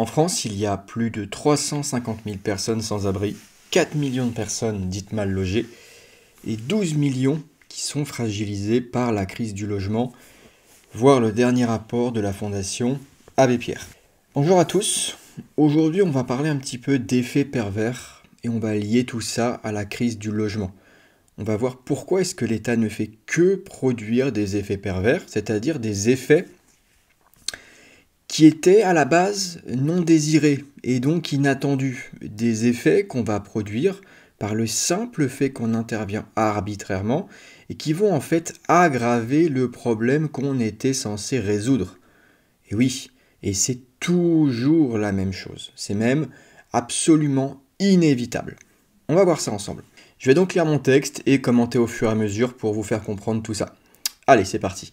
En France, il y a plus de 350 000 personnes sans abri, 4 millions de personnes dites mal logées et 12 millions qui sont fragilisées par la crise du logement, voire le dernier rapport de la Fondation Abbé Pierre. Bonjour à tous, aujourd'hui on va parler un petit peu d'effets pervers et on va lier tout ça à la crise du logement. On va voir pourquoi est-ce que l'État ne fait que produire des effets pervers, c'est-à-dire des effets qui étaient à la base non désirés et donc inattendus, des effets qu'on va produire par le simple fait qu'on intervient arbitrairement et qui vont en fait aggraver le problème qu'on était censé résoudre. Et oui, et c'est toujours la même chose, c'est même absolument inévitable. On va voir ça ensemble. Je vais donc lire mon texte et commenter au fur et à mesure pour vous faire comprendre tout ça. Allez, c'est parti.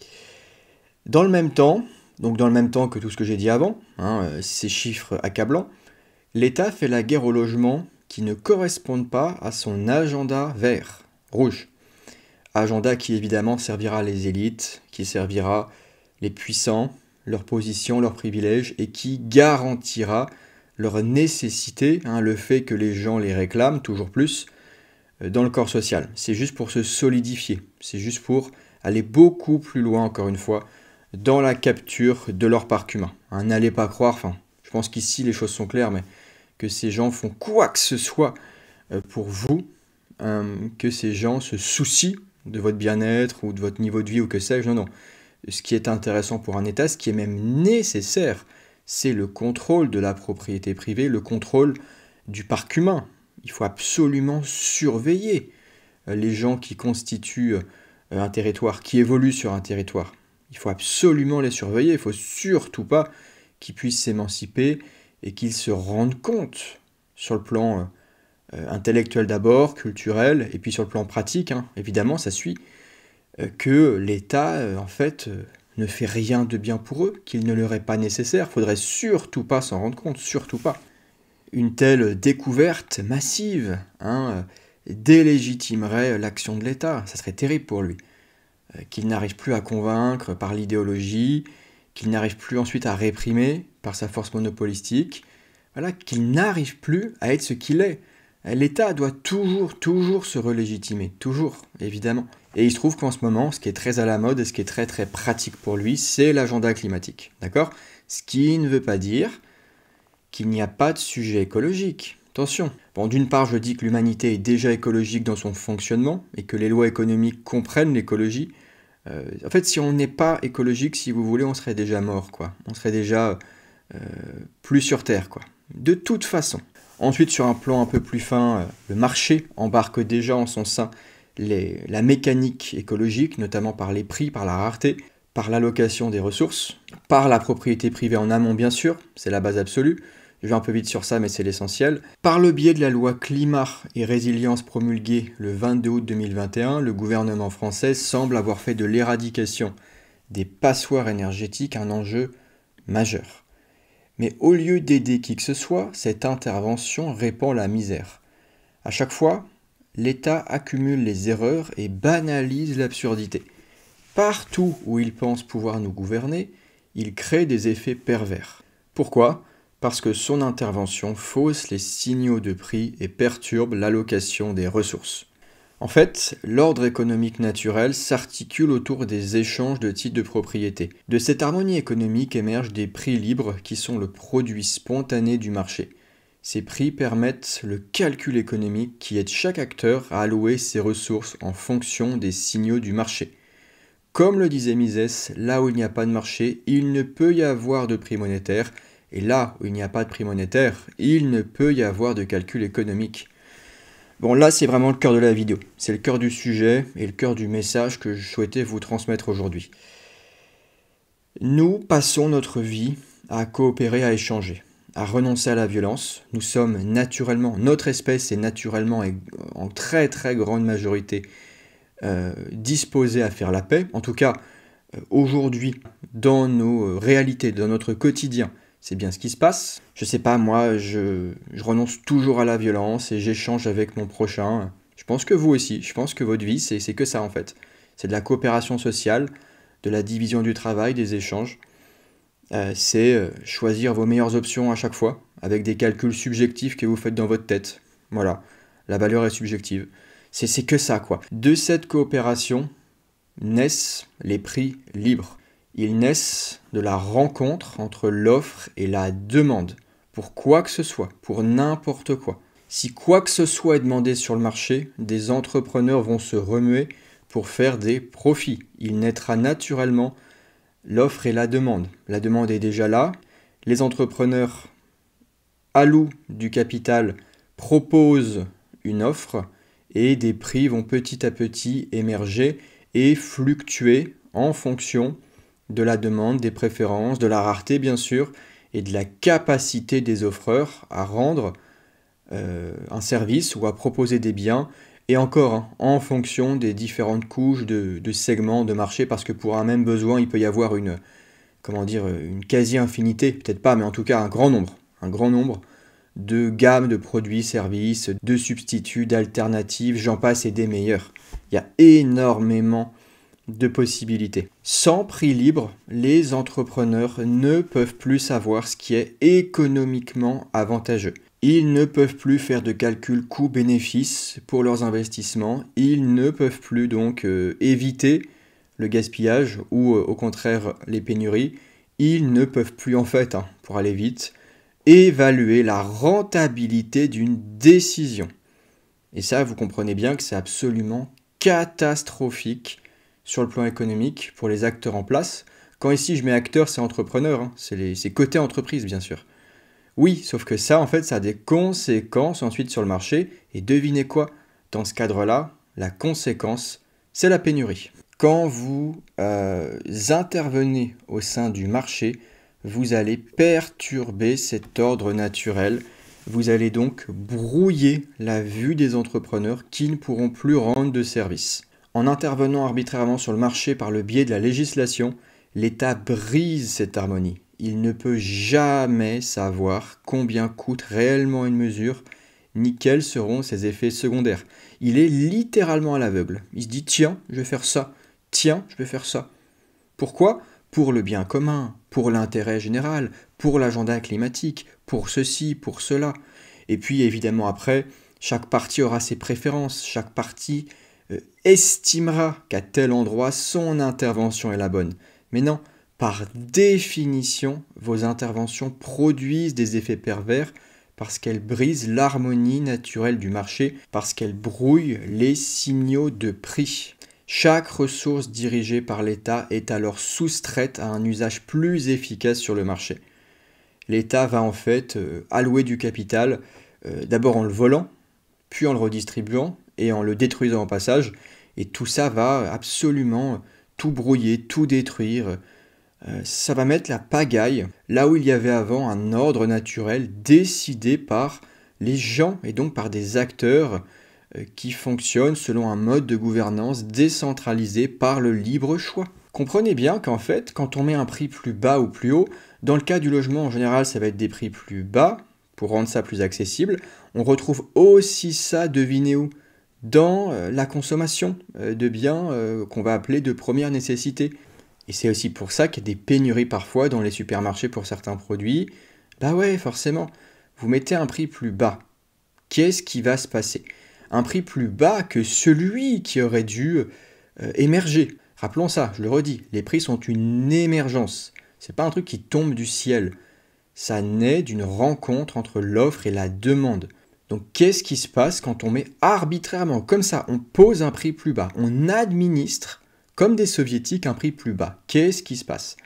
Dans le même temps, donc dans le même temps que tout ce que j'ai dit avant, ces chiffres accablants, l'État fait la guerre au logement qui ne correspondent pas à son agenda vert, rouge. Agenda qui évidemment servira les élites, qui servira les puissants, leur position, leurs privilèges, et qui garantira leur nécessité, le fait que les gens les réclament toujours plus, dans le corps social. C'est juste pour se solidifier, c'est juste pour aller beaucoup plus loin, encore une fois, dans la capture de leur parc humain. N'allez pas croire, je pense qu'ici les choses sont claires, mais que ces gens font quoi que ce soit pour vous, que ces gens se soucient de votre bien-être ou de votre niveau de vie ou que sais-je. Non. Ce qui est intéressant pour un État, ce qui est même nécessaire, c'est le contrôle de la propriété privée, le contrôle du parc humain. Il faut absolument surveiller les gens qui constituent un territoire, qui évoluent sur un territoire. Il faut absolument les surveiller, il ne faut surtout pas qu'ils puissent s'émanciper et qu'ils se rendent compte, sur le plan intellectuel d'abord, culturel, et puis sur le plan pratique, évidemment, ça suit, que l'État, ne fait rien de bien pour eux, qu'il ne leur est pas nécessaire. Il ne faudrait surtout pas s'en rendre compte, surtout pas. Une telle découverte massive délégitimerait l'action de l'État, ça serait terrible pour lui. Qu'il n'arrive plus à convaincre par l'idéologie, qu'il n'arrive plus ensuite à réprimer par sa force monopolistique, qu'il n'arrive plus à être ce qu'il est. L'État doit toujours se relégitimer, toujours, évidemment. Et il se trouve qu'en ce moment, ce qui est très à la mode et ce qui est très très pratique pour lui, c'est l'agenda climatique, d'accord ? Ce qui ne veut pas dire qu'il n'y a pas de sujet écologique. Attention. Bon, d'une part, je dis que l'humanité est déjà écologique dans son fonctionnement et que les lois économiques comprennent l'écologie. En fait, si on n'est pas écologique, si vous voulez, on serait déjà mort, quoi. On serait déjà plus sur Terre, quoi. De toute façon. Ensuite, sur un plan un peu plus fin, le marché embarque déjà en son sein la mécanique écologique, notamment par les prix, par la rareté, par l'allocation des ressources, par la propriété privée en amont, bien sûr, c'est la base absolue. Je vais un peu vite sur ça, mais c'est l'essentiel. Par le biais de la loi Climat et Résilience promulguée le 22 août 2021, le gouvernement français semble avoir fait de l'éradication des passoires énergétiques un enjeu majeur. Mais au lieu d'aider qui que ce soit, cette intervention répand la misère. À chaque fois, l'État accumule les erreurs et banalise l'absurdité. Partout où il pense pouvoir nous gouverner, il crée des effets pervers. Pourquoi ? Parce que son intervention fausse les signaux de prix et perturbe l'allocation des ressources. En fait, l'ordre économique naturel s'articule autour des échanges de titres de propriété. De cette harmonie économique émergent des prix libres qui sont le produit spontané du marché. Ces prix permettent le calcul économique qui aide chaque acteur à allouer ses ressources en fonction des signaux du marché. Comme le disait Mises, là où il n'y a pas de marché, il ne peut y avoir de prix monétaire. Et là où il n'y a pas de prix monétaire, il ne peut y avoir de calcul économique. Bon, là, c'est vraiment le cœur de la vidéo. C'est le cœur du sujet et le cœur du message que je souhaitais vous transmettre aujourd'hui. Nous passons notre vie à coopérer, à échanger, à renoncer à la violence. Nous sommes naturellement, notre espèce est naturellement et en très très grande majorité disposée à faire la paix. En tout cas, aujourd'hui, dans nos réalités, dans notre quotidien, c'est bien ce qui se passe. Je sais pas, moi, je renonce toujours à la violence et j'échange avec mon prochain. Je pense que vous aussi, je pense que votre vie, c'est que ça en fait. C'est de la coopération sociale, de la division du travail, des échanges. c'est choisir vos meilleures options à chaque fois, avec des calculs subjectifs que vous faites dans votre tête. Voilà, la valeur est subjective. C'est que ça, quoi. De cette coopération naissent les prix libres. Ils naissent de la rencontre entre l'offre et la demande, pour quoi que ce soit, pour n'importe quoi. Si quoi que ce soit est demandé sur le marché, des entrepreneurs vont se remuer pour faire des profits. Il naîtra naturellement l'offre et la demande. La demande est déjà là. Les entrepreneurs allouent du capital, proposent une offre et des prix vont petit à petit émerger et fluctuer en fonction de la demande, des préférences, de la rareté bien sûr, et de la capacité des offreurs à rendre un service ou à proposer des biens, et encore en fonction des différentes couches de segments de marché, parce que pour un même besoin, il peut y avoir une quasi-infinité, peut-être pas, mais en tout cas un grand nombre de gammes de produits, services, de substituts, d'alternatives, j'en passe et des meilleurs. Il y a énormément de possibilités. Sans prix libre, les entrepreneurs ne peuvent plus savoir ce qui est économiquement avantageux. Ils ne peuvent plus faire de calcul coût-bénéfice pour leurs investissements. Ils ne peuvent plus donc éviter le gaspillage ou au contraire les pénuries. Ils ne peuvent plus en fait, pour aller vite, évaluer la rentabilité d'une décision. Et ça, vous comprenez bien que c'est absolument catastrophique sur le plan économique pour les acteurs en place. Quand ici je mets acteurs, c'est entrepreneurs, c'est côté entreprise bien sûr. Oui, sauf que ça, en fait, ça a des conséquences ensuite sur le marché. Et devinez quoi? Dans ce cadre-là, la conséquence, c'est la pénurie. Quand vous intervenez au sein du marché, vous allez perturber cet ordre naturel. Vous allez donc brouiller la vue des entrepreneurs qui ne pourront plus rendre de service. En intervenant arbitrairement sur le marché par le biais de la législation, l'État brise cette harmonie. Il ne peut jamais savoir combien coûte réellement une mesure, ni quels seront ses effets secondaires. Il est littéralement à l'aveugle. Il se dit « tiens, je vais faire ça. Tiens, je vais faire ça. » Pourquoi ? Pour le bien commun, pour l'intérêt général, pour l'agenda climatique, pour ceci, pour cela. Et puis évidemment après, chaque parti aura ses préférences, chaque parti estimera qu'à tel endroit son intervention est la bonne. Mais non, par définition, vos interventions produisent des effets pervers parce qu'elles brisent l'harmonie naturelle du marché, parce qu'elles brouillent les signaux de prix. Chaque ressource dirigée par l'État est alors soustraite à un usage plus efficace sur le marché. L'État va en fait allouer du capital, d'abord en le volant, puis en le redistribuant et en le détruisant au passage. Et tout ça va absolument tout brouiller, tout détruire. Ça va mettre la pagaille là où il y avait avant un ordre naturel décidé par les gens et donc par des acteurs qui fonctionnent selon un mode de gouvernance décentralisé par le libre choix. Comprenez bien qu'en fait, quand on met un prix plus bas ou plus haut, dans le cas du logement en général, ça va être des prix plus bas pour rendre ça plus accessible. On retrouve aussi ça, devinez où ? Dans la consommation de biens qu'on va appeler de première nécessité. Et c'est aussi pour ça qu'il y a des pénuries parfois dans les supermarchés pour certains produits. Bah ouais, forcément, vous mettez un prix plus bas. Qu'est-ce qui va se passer ? Un prix plus bas que celui qui aurait dû émerger. Rappelons ça, je le redis, les prix sont une émergence. C'est pas un truc qui tombe du ciel. Ça naît d'une rencontre entre l'offre et la demande. Donc qu'est-ce qui se passe quand on met arbitrairement, comme ça, on pose un prix plus bas, on administre, comme des soviétiques, un prix plus bas. Qu'est-ce qui se passe ?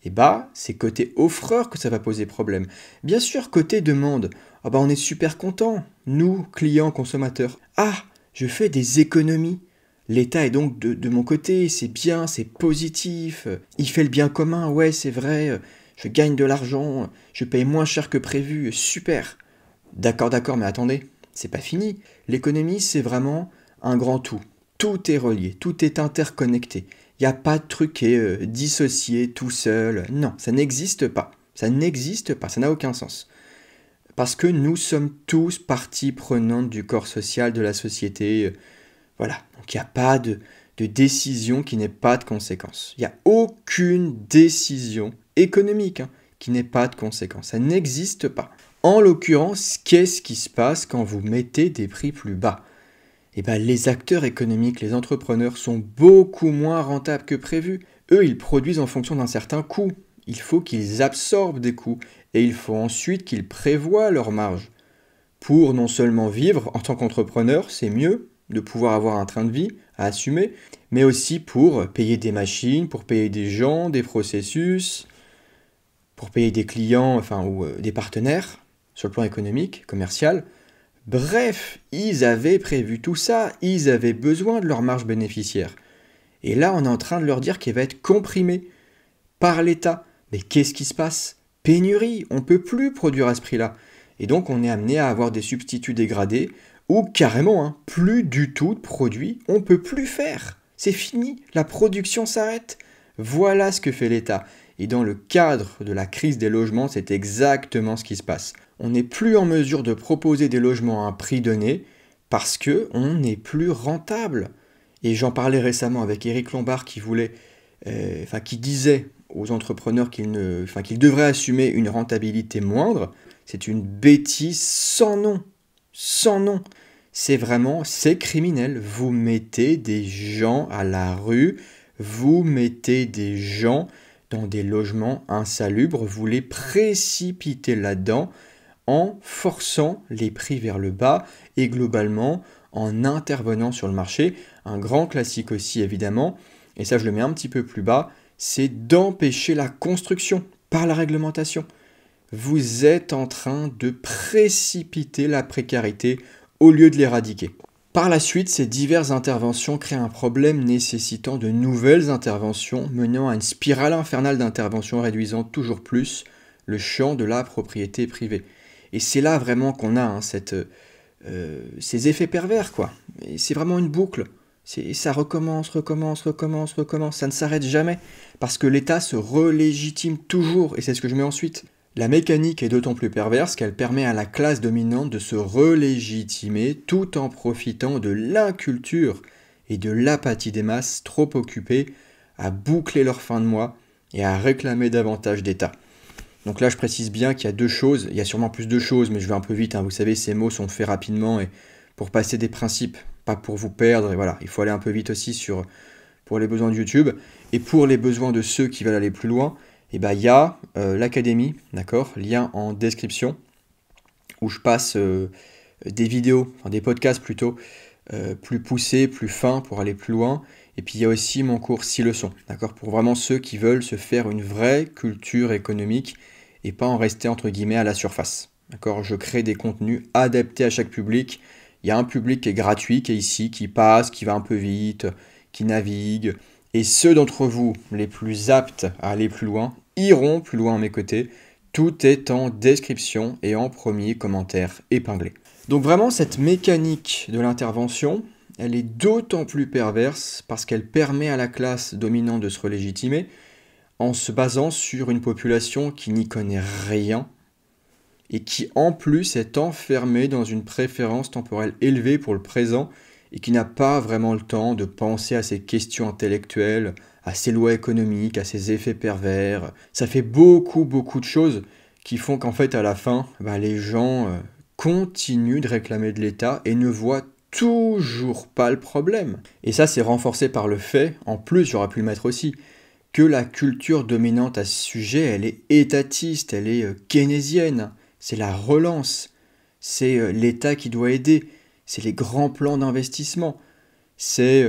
Eh bah, c'est côté offreur que ça va poser problème. Bien sûr, côté demande, on est super content, nous, clients, consommateurs. Ah, je fais des économies. L'État est donc de mon côté, c'est bien, c'est positif. Il fait le bien commun, ouais, c'est vrai. Je gagne de l'argent, je paye moins cher que prévu, super. D'accord, mais attendez, c'est pas fini. L'économie, c'est vraiment un grand tout. Tout est relié, tout est interconnecté. Il n'y a pas de truc qui est dissocié tout seul. Non, ça n'existe pas. Ça n'existe pas, ça n'a aucun sens. Parce que nous sommes tous partie prenante du corps social de la société. Voilà, donc il n'y a pas de décision qui n'ait pas de conséquences. Il n'y a aucune décision économique, hein, qui n'ait pas de conséquences. Ça n'existe pas. En l'occurrence, qu'est-ce qui se passe quand vous mettez des prix plus bas? Eh bien, les acteurs économiques, les entrepreneurs sont beaucoup moins rentables que prévu. Eux, ils produisent en fonction d'un certain coût. Il faut qu'ils absorbent des coûts et il faut ensuite qu'ils prévoient leur marge. Pour non seulement vivre en tant qu'entrepreneur, c'est mieux de pouvoir avoir un train de vie à assumer, mais aussi pour payer des machines, pour payer des gens, des processus, pour payer des clients, ou des partenaires sur le plan économique, commercial. Bref, ils avaient prévu tout ça, ils avaient besoin de leur marge bénéficiaire. Et là, on est en train de leur dire qu'elle va être comprimée par l'État. Mais qu'est-ce qui se passe? Pénurie, on ne peut plus produire à ce prix-là. Et donc, on est amené à avoir des substituts dégradés ou carrément, plus du tout de produits, on ne peut plus faire. C'est fini, la production s'arrête. Voilà ce que fait l'État. Et dans le cadre de la crise des logements, c'est exactement ce qui se passe. On n'est plus en mesure de proposer des logements à un prix donné parce qu'on n'est plus rentable. Et j'en parlais récemment avec Éric Lombard qui disait aux entrepreneurs qu'ils devraient assumer une rentabilité moindre. C'est une bêtise sans nom. Sans nom. C'est criminel. Vous mettez des gens à la rue, vous mettez des gens dans des logements insalubres, vous les précipitez là-dedans en forçant les prix vers le bas et globalement en intervenant sur le marché. Un grand classique aussi évidemment, et ça je le mets un petit peu plus bas, c'est d'empêcher la construction par la réglementation. Vous êtes en train de précipiter la précarité au lieu de l'éradiquer. Par la suite, ces diverses interventions créent un problème nécessitant de nouvelles interventions, menant à une spirale infernale d'interventions réduisant toujours plus le champ de la propriété privée. Et c'est là vraiment qu'on a ces effets pervers, quoi. Et c'est vraiment une boucle. Ça recommence, ça ne s'arrête jamais. Parce que l'État se relégitime toujours, et c'est ce que je mets ensuite. La mécanique est d'autant plus perverse qu'elle permet à la classe dominante de se relégitimer tout en profitant de l'inculture et de l'apathie des masses trop occupées à boucler leur fin de mois et à réclamer davantage d'État. Donc là, je précise bien qu'il y a deux choses, il y a sûrement plus de choses, mais je vais un peu vite, vous savez, ces mots sont faits rapidement et pour passer des principes, pas pour vous perdre, et voilà, il faut aller un peu vite aussi pour les besoins de YouTube, et pour les besoins de ceux qui veulent aller plus loin, il y a l'académie, d'accord, lien en description, où je passe des vidéos, des podcasts plutôt, plus poussés, plus fins pour aller plus loin. Et puis il y a aussi mon cours 6 leçons, d'accord, pour vraiment ceux qui veulent se faire une vraie culture économique et pas en rester entre guillemets à la surface. D'accord, je crée des contenus adaptés à chaque public. Il y a un public qui est gratuit, qui est ici, qui passe, qui va un peu vite, qui navigue. Et ceux d'entre vous les plus aptes à aller plus loin iront plus loin à mes côtés. Tout est en description et en premier commentaire épinglé. Donc vraiment, cette mécanique de l'intervention, elle est d'autant plus perverse parce qu'elle permet à la classe dominante de se relégitimer en se basant sur une population qui n'y connaît rien et qui en plus est enfermée dans une préférence temporelle élevée pour le présent et qui n'a pas vraiment le temps de penser à ces questions intellectuelles, à ces lois économiques, à ces effets pervers. Ça fait beaucoup de choses qui font qu'en fait à la fin, les gens continuent de réclamer de l'État et ne voient toujours pas le problème. Et ça c'est renforcé par le fait, en plus j'aurais pu le mettre aussi, que la culture dominante à ce sujet, elle est étatiste, elle est keynésienne. C'est la relance, c'est l'État qui doit aider, c'est les grands plans d'investissement, c'est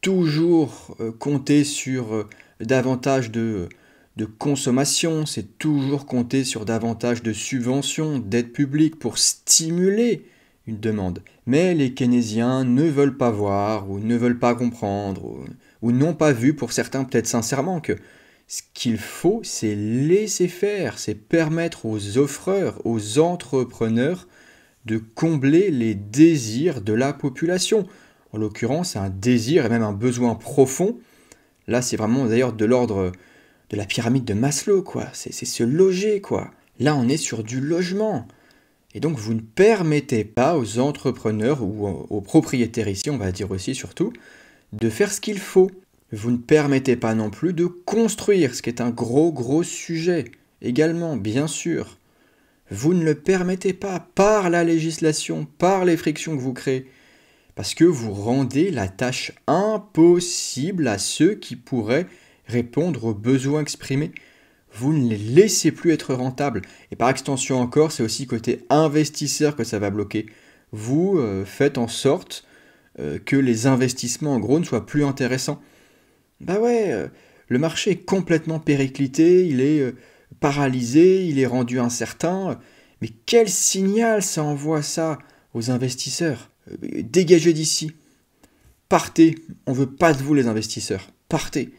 toujours compter sur davantage de consommation, c'est toujours compter sur davantage de subventions, d'aides publiques pour stimuler une demande. Mais les keynésiens ne veulent pas voir ou ne veulent pas comprendre ou n'ont pas vu, pour certains peut-être sincèrement, que ce qu'il faut, c'est laisser faire, c'est permettre aux offreurs, aux entrepreneurs de combler les désirs de la population. En l'occurrence, un désir et même un besoin profond. Là, c'est vraiment d'ailleurs de l'ordre de la pyramide de Maslow, quoi. C'est se loger, quoi. Là, on est sur du logement. Et donc, vous ne permettez pas aux entrepreneurs ou aux propriétaires ici, on va dire aussi surtout, de faire ce qu'il faut. Vous ne permettez pas non plus de construire, ce qui est un gros sujet également, bien sûr. Vous ne le permettez pas par la législation, par les frictions que vous créez, parce que vous rendez la tâche impossible à ceux qui pourraient répondre aux besoins exprimés. Vous ne les laissez plus être rentables. Et par extension encore, c'est aussi côté investisseur que ça va bloquer. Vous faites en sorte que les investissements en gros ne soient plus intéressants. Bah ouais, le marché est complètement périclité, il est paralysé, il est rendu incertain. Mais quel signal ça envoie ça aux investisseurs? Dégagez d'ici. Partez. On veut pas de vous les investisseurs. Partez.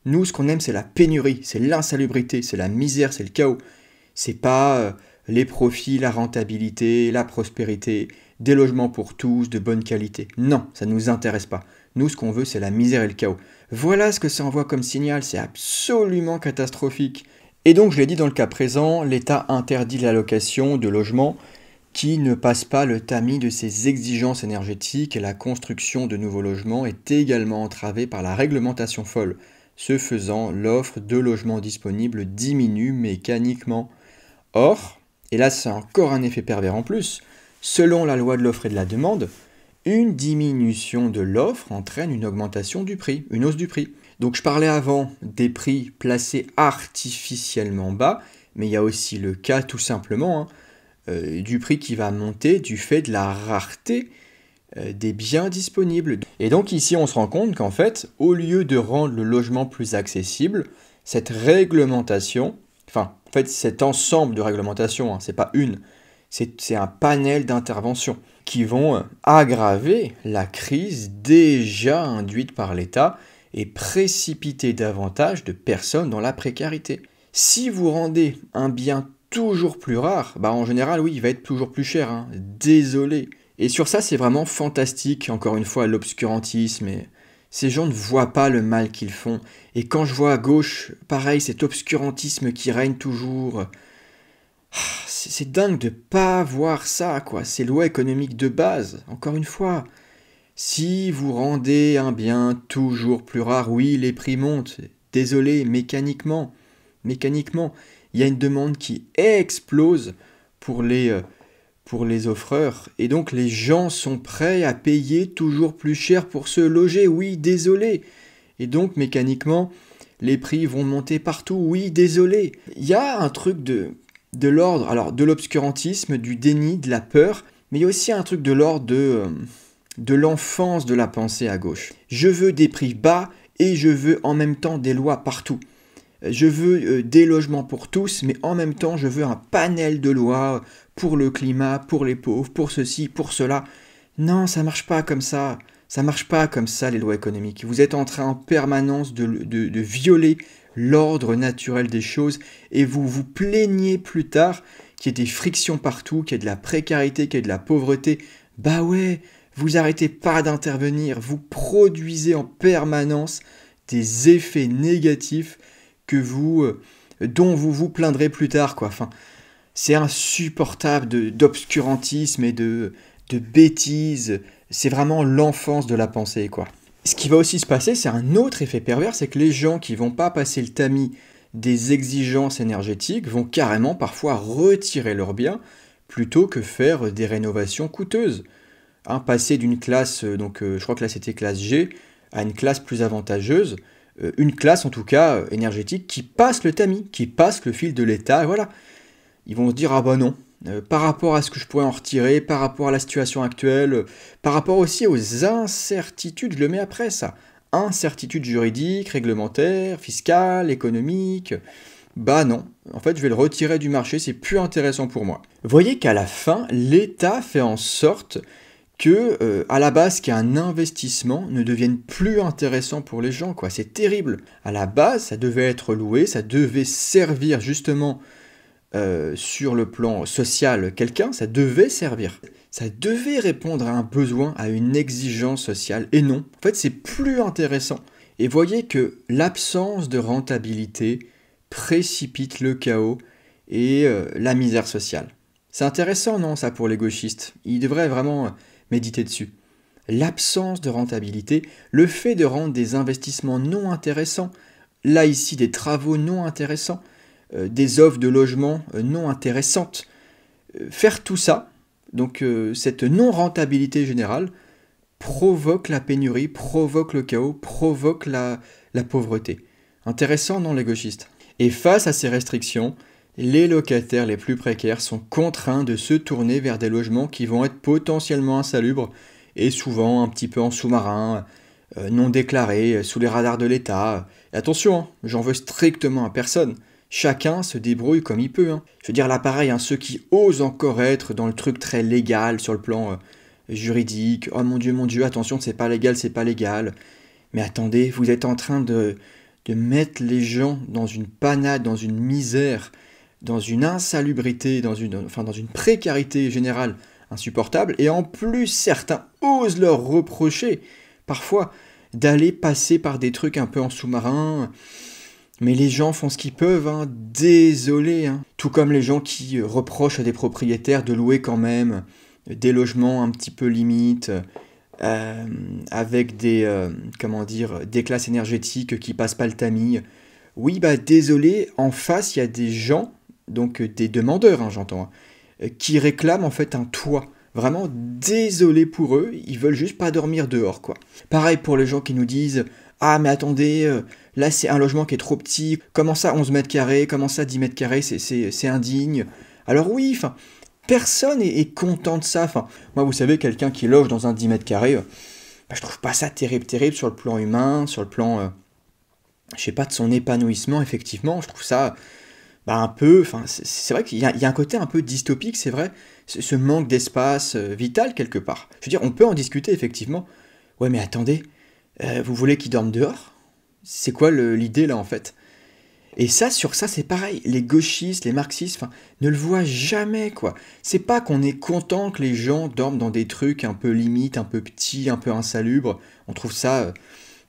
Nous, ce qu'on aime, c'est la pénurie, c'est l'insalubrité, c'est la misère, c'est le chaos. C'est pas les profits, la rentabilité, la prospérité, des logements pour tous, de bonne qualité. Non, ça ne nous intéresse pas. Nous, ce qu'on veut, c'est la misère et le chaos. Voilà ce que ça envoie comme signal, c'est absolument catastrophique. Et donc, je l'ai dit dans le cas présent, l'État interdit l'allocation de logements qui ne passent pas le tamis de ses exigences énergétiques et la construction de nouveaux logements est également entravée par la réglementation folle. Ce faisant, l'offre de logements disponibles diminue mécaniquement. Or, et là c'est encore un effet pervers en plus, selon la loi de l'offre et de la demande, une diminution de l'offre entraîne une augmentation du prix, une hausse du prix. Donc je parlais avant des prix placés artificiellement bas, mais il y a aussi le cas tout simplement du prix qui va monter du fait de la rareté des biens disponibles. Et donc ici on se rend compte qu'en fait, au lieu de rendre le logement plus accessible, cette réglementation, enfin en fait cet ensemble de réglementations, c'est pas une, c'est un panel d'interventions qui vont aggraver la crise déjà induite par l'État et précipiter davantage de personnes dans la précarité. Si vous rendez un bien toujours plus rare, bah en général oui, il va être toujours plus cher, désolé. Et sur ça, c'est vraiment fantastique, encore une fois, l'obscurantisme. Et ces gens ne voient pas le mal qu'ils font. Et quand je vois à gauche, pareil, cet obscurantisme qui règne toujours. C'est dingue de pas voir ça, quoi. Ces lois économiques de base, encore une fois. Si vous rendez un bien toujours plus rare, oui, les prix montent. Désolé, mécaniquement. Mécaniquement, il y a une demande qui explose pour les offreurs. Et donc les gens sont prêts à payer toujours plus cher pour se loger, oui, désolé. Et donc mécaniquement, les prix vont monter partout, oui, désolé. Il y a un truc de l'ordre, alors de l'obscurantisme, du déni, de la peur, mais il y a aussi un truc de l'ordre de l'enfance de la pensée à gauche. Je veux des prix bas et je veux en même temps des lois partout. Je veux des logements pour tous, mais en même temps, je veux un panel de lois pour le climat, pour les pauvres, pour ceci, pour cela. Non, ça marche pas comme ça. Ça marche pas comme ça, les lois économiques. Vous êtes en train en permanence de violer l'ordre naturel des choses et vous vous plaignez plus tard qu'il y ait des frictions partout, qu'il y ait de la précarité, qu'il y ait de la pauvreté. Bah ouais, vous arrêtez pas d'intervenir. Vous produisez en permanence des effets négatifs dont vous vous plaindrez plus tard, quoi. Enfin, c'est insupportable d'obscurantisme et de bêtises. C'est vraiment l'enfance de la pensée, quoi. Ce qui va aussi se passer, c'est un autre effet pervers, c'est que les gens qui vont pas passer le tamis des exigences énergétiques vont carrément parfois retirer leurs biens plutôt que faire des rénovations coûteuses. Passer d'une classe, je crois que là c'était classe G, à une classe plus avantageuse, une classe en tout cas énergétique qui passe le tamis, qui passe le fil de l'État, et voilà. Ils vont se dire, ah bah non, par rapport à ce que je pourrais en retirer, par rapport à la situation actuelle, par rapport aussi aux incertitudes, je le mets après ça, incertitudes juridiques, réglementaires, fiscales, économiques, bah non, en fait je vais le retirer du marché, c'est plus intéressant pour moi. Vous voyez qu'à la fin, l'État fait en sorte que, à la base, qu'un investissement ne devienne plus intéressant pour les gens, quoi. C'est terrible. À la base, ça devait être loué, ça devait servir justement sur le plan social quelqu'un, ça devait servir. Ça devait répondre à un besoin, à une exigence sociale. Et non, en fait, c'est plus intéressant. Et voyez que l'absence de rentabilité précipite le chaos et la misère sociale. C'est intéressant, non, ça, pour les gauchistes. Ils devraient vraiment méditer dessus. l'absence de rentabilité, le fait de rendre des investissements non intéressants, là ici des travaux non intéressants, des offres de logement non intéressantes. Faire tout ça, donc cette non-rentabilité générale, provoque la pénurie, provoque le chaos, provoque la pauvreté. Intéressant, non, les gauchistes? Et face à ces restrictions, les locataires les plus précaires sont contraints de se tourner vers des logements qui vont être potentiellement insalubres et souvent un petit peu en sous-marin, non déclarés, sous les radars de l'État. Et attention, hein, j'en veux strictement à personne. Chacun se débrouille comme il peut. Hein. Je veux dire là pareil, hein, ceux qui osent encore être dans le truc très légal sur le plan juridique. Oh mon Dieu, attention, c'est pas légal. Mais attendez, vous êtes en train de mettre les gens dans une panade, dans une misère, dans une insalubrité, dans une précarité générale insupportable. Et en plus, certains osent leur reprocher, parfois, d'aller passer par des trucs un peu en sous-marin. Mais les gens font ce qu'ils peuvent, hein. Désolé. Hein. Tout comme les gens qui reprochent à des propriétaires de louer quand même des logements un petit peu limites, avec des classes énergétiques qui passent pas le tamis. Oui, bah désolé, en face, il y a des gens, donc des demandeurs, hein, j'entends, qui réclament en fait un toit. Vraiment désolé pour eux, ils veulent juste pas dormir dehors, quoi. Pareil pour les gens qui nous disent « Ah, mais attendez, là c'est un logement qui est trop petit, comment ça 11 mètres carrés, comment ça 10 mètres carrés, c'est indigne. » Alors oui, enfin, personne est content de ça. Enfin, moi, vous savez, quelqu'un qui loge dans un 10 mètres carrés, bah, je trouve pas ça terrible sur le plan humain, sur le plan, je sais pas, de son épanouissement, effectivement. Je trouve ça un peu... Enfin, c'est vrai qu'il y a un côté un peu dystopique, c'est vrai, ce manque d'espace vital, quelque part. Je veux dire, on peut en discuter, effectivement. Ouais, mais attendez, vous voulez qu'ils dorment dehors? C'est quoi l'idée, là, en fait? Et ça, sur ça, c'est pareil. Les gauchistes, les marxistes, ne le voient jamais, quoi. C'est pas qu'on est content que les gens dorment dans des trucs un peu limites, un peu petits, un peu insalubres. On trouve ça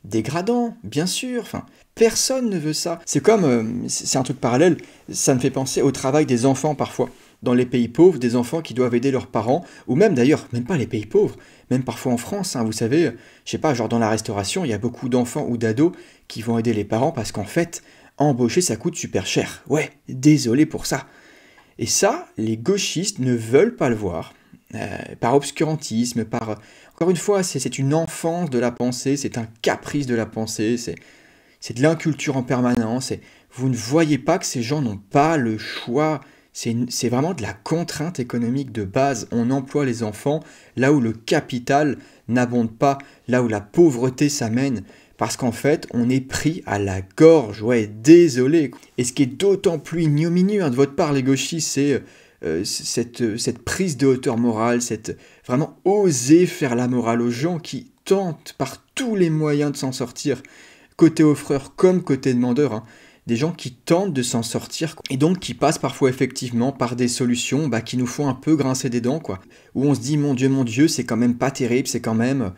dégradant, bien sûr. Enfin, personne ne veut ça. C'est comme, c'est un truc parallèle, ça me fait penser au travail des enfants, parfois. Dans les pays pauvres, des enfants qui doivent aider leurs parents, ou même d'ailleurs, même pas les pays pauvres, même parfois en France, hein, vous savez, je sais pas, genre dans la restauration, il y a beaucoup d'enfants ou d'ados qui vont aider les parents parce qu'en fait, embaucher, ça coûte super cher. Ouais, désolé pour ça. Et ça, les gauchistes ne veulent pas le voir, par obscurantisme, par... Encore une fois, c'est une enfance de la pensée, c'est un caprice de la pensée, c'est de l'inculture en permanence, et vous ne voyez pas que ces gens n'ont pas le choix, c'est vraiment de la contrainte économique de base. On emploie les enfants là où le capital n'abonde pas, là où la pauvreté s'amène. Parce qu'en fait, on est pris à la gorge, ouais, désolé. Et ce qui est d'autant plus ignominieux de votre part, les gauchistes, c'est cette prise de hauteur morale, cette vraiment oser faire la morale aux gens qui tentent par tous les moyens de s'en sortir, côté offreur comme côté demandeur, hein. Des gens qui tentent de s'en sortir et donc qui passent parfois effectivement par des solutions qui nous font un peu grincer des dents, quoi. Où on se dit, mon Dieu, c'est quand même pas terrible, c'est quand même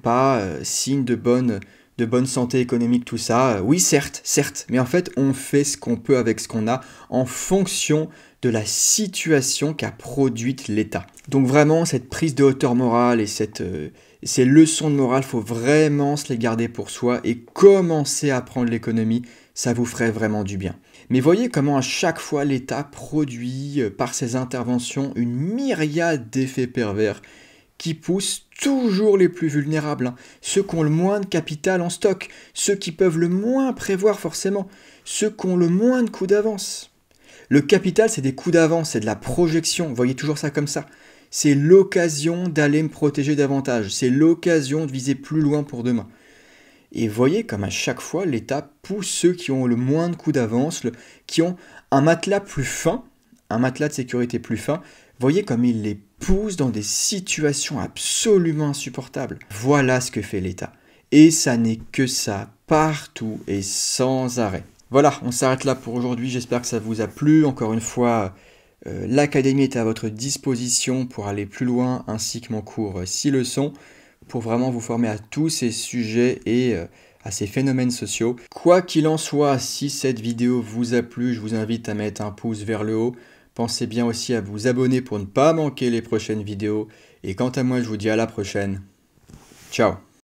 pas signe de bonne santé économique, tout ça. Oui, certes, mais en fait, on fait ce qu'on peut avec ce qu'on a en fonction de la situation qu'a produite l'État. Donc vraiment, cette prise de hauteur morale et ces leçons de morale, faut vraiment se les garder pour soi et commencer à apprendre l'économie, ça vous ferait vraiment du bien. Mais voyez comment à chaque fois l'État produit par ses interventions une myriade d'effets pervers qui poussent toujours les plus vulnérables, hein. Ceux qui ont le moins de capital en stock, ceux qui peuvent le moins prévoir forcément, ceux qui ont le moins de coups d'avance. Le capital, c'est des coups d'avance, c'est de la projection, vous voyez toujours ça comme ça. C'est l'occasion d'aller me protéger davantage, c'est l'occasion de viser plus loin pour demain. Et voyez comme à chaque fois, l'État pousse ceux qui ont le moins de coups d'avance, qui ont un matelas plus fin, un matelas de sécurité plus fin, voyez comme il les pousse dans des situations absolument insupportables. Voilà ce que fait l'État. Et ça n'est que ça, partout et sans arrêt. Voilà, on s'arrête là pour aujourd'hui, j'espère que ça vous a plu. Encore une fois, l'académie est à votre disposition pour aller plus loin, ainsi que mon cours 6 leçons, pour vraiment vous former à tous ces sujets et à ces phénomènes sociaux. Quoi qu'il en soit, si cette vidéo vous a plu, je vous invite à mettre un pouce vers le haut. Pensez bien aussi à vous abonner pour ne pas manquer les prochaines vidéos. Et quant à moi, je vous dis à la prochaine. Ciao.